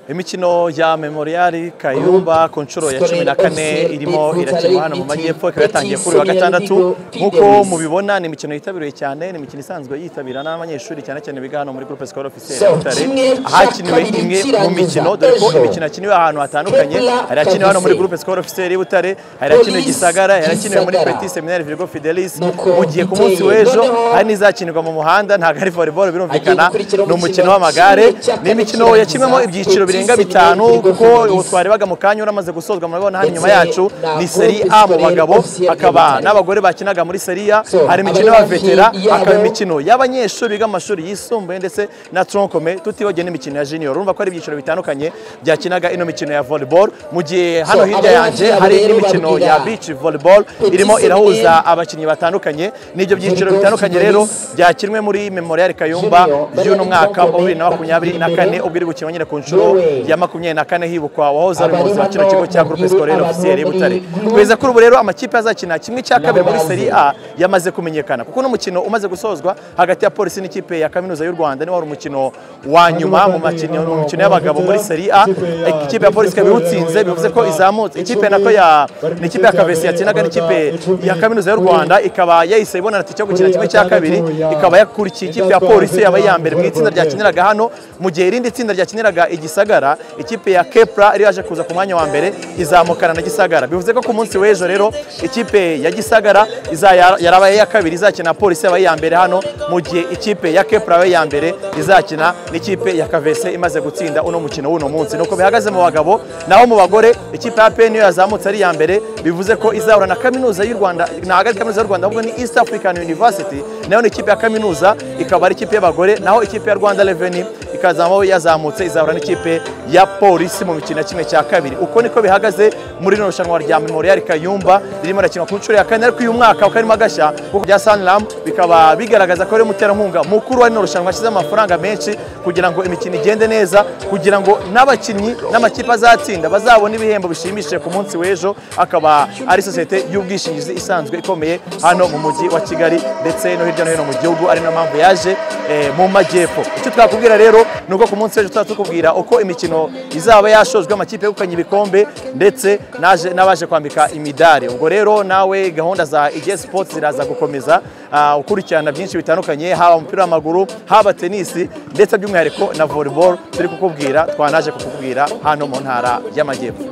Imikino ya Memorial Kayumba ku nshuro ya 14 irimo irakinwa hano mu majyepfo ikaba yatangiye kuri wa gatandatu nkuko mubibona ni imikino yitabiriwe cyane ni imikino isanzwe yitabira n'abanyeshuri cyane cyane biga hano muri groupe scolaire officielle Butare ahakiniwe imwe mu mikino dore ko imikino yakiniwe ahantu hatandukanye hari yakiniwe hano muri groupe scolaire officielle Butare hari yakiniwe Gisagara hari yakiniwe muri Petit Seminaire Virgo Fidelis mu gihe ku munsi w'ejo hari nizakinirwa mu muhanda ntago ari volleyball birumvikana ni umukino w'amagare ni imikino yakimwemo ibyiciro birenga bitanu kuko twarebaga mu kanya uramaze gusozwa murabona hano nyuma yacu ni Serie A mu bagabo akaba n'abagore bakinaga muri Serie A hari imikino ya vetera akaba imikino y'abanyeshuri biga amashuri yisumbuye ndetse na troncome tutibogeye n'imikino ya junior urumva ko ari ibyiciro bitandukanye byakinaga ino mikino ya volleyball mu gihe hano hirya yanje hari n'imikino ya beach volleyball irimo irahuza abakinnyi batandukanye n'ibyo byiciro bitandukanye rero byakinwe muri Memorial Kayumba y'uno mwaka wa 2024 ubwo iri gukinwa nyine ku nshuro ya 24 hibukwa wahoze ari umuyobozi wa kino kigo cya groupe scolaire officielle Butare kweza kuri ubu rero amakipe azakina kimwe cya kabiri muri Serie A yamaze kumenyekana kuko no mukino umaze gusozwa hagati ya Polisi n'ikipe ya Kaminuza y'u Rwanda ni wari umukino wa nyuma mu mikino y'abagabo muri Serie A ikipe ya Polisi kabihutsinze bivuze ko izamutse ikipe nako ya n'ikipe ya Kavesi yakinaga n'ikipe ya Kaminuza y'u Rwanda ikaba yahise ibona ati cyo gukina kimwe cya kabiri ikaba yakurikiye ikipe ya Polisi yaba ya mbere mu itsinda ryakiniraga hano mu gihe irindi tsinda ryakiniraga Igisagara ikipe ya Kepra iri yaje kuza ku mwanya wa mbere izamukana na Gisagara bivuze ko ku munsi w'ejo rero ikipe ya Gisagara yarabaye ya kabiri izakina Polisi yabaye ya mbere hano mu gihe ikipe ya Kepra yabaye ya mbere izakina n'ikipe ya Kavese imaze gutsinda uno mukino w'uno munsi nuko bihagaze mu bagabo naho mu bagore ikipe ya PN yazamutse ari ya mbere bivuze ko izahura na Kaminuza y'u Rwanda nahaga Kaminuza y'u Rwanda ahubwo ni East African University nayo ni ikipe ya Kaminuza ikaba ari ikipe y'abagore naho ikipe ya Rwanda Revenue ikazamo yazamutse izahura n'ikipe ya Polisi mu mikino kimwe cya kabiri uko niko bihagaze muri no rushanwa rya Memorial Kayumba ririmo rakinwa ku nshuro ya kane ariko uyu mwaka ukarimo agasha kuko bya Sanlam bikaba bigaragaza ko ari muterankunga mukuru wa no rushanwa ashize amafaranga menshi kugira ngo imikino igende neza kugira ngo n'abakinnyi n'amakipe azatsinda bazabona ibihembo bishimishije ku munsi w'ejo akaba ari societe y'ubwishingizi isanzwe ikomeye hano mu mujyi wa Kigali ndetse no hirya no hino mu gihugu ari no mpamvu yaje mu majyepfo icyo twakubwira rero nuko ku munsi w'ejo tukubwira uko imikino izaba yashojwe amakipe yegukanye ibikombe ndetse n'abaje kwambika imidari ubwo rero nawe gahunda za IG Sports ziraza gukomeza ukurikirana byinshi bitandukanye haba umupira w'amaguru haba tenisi ndetse by'umwihariko na volleyball turi kukubwira twanaje kukubwira hano mu ntara y'amajyepfo.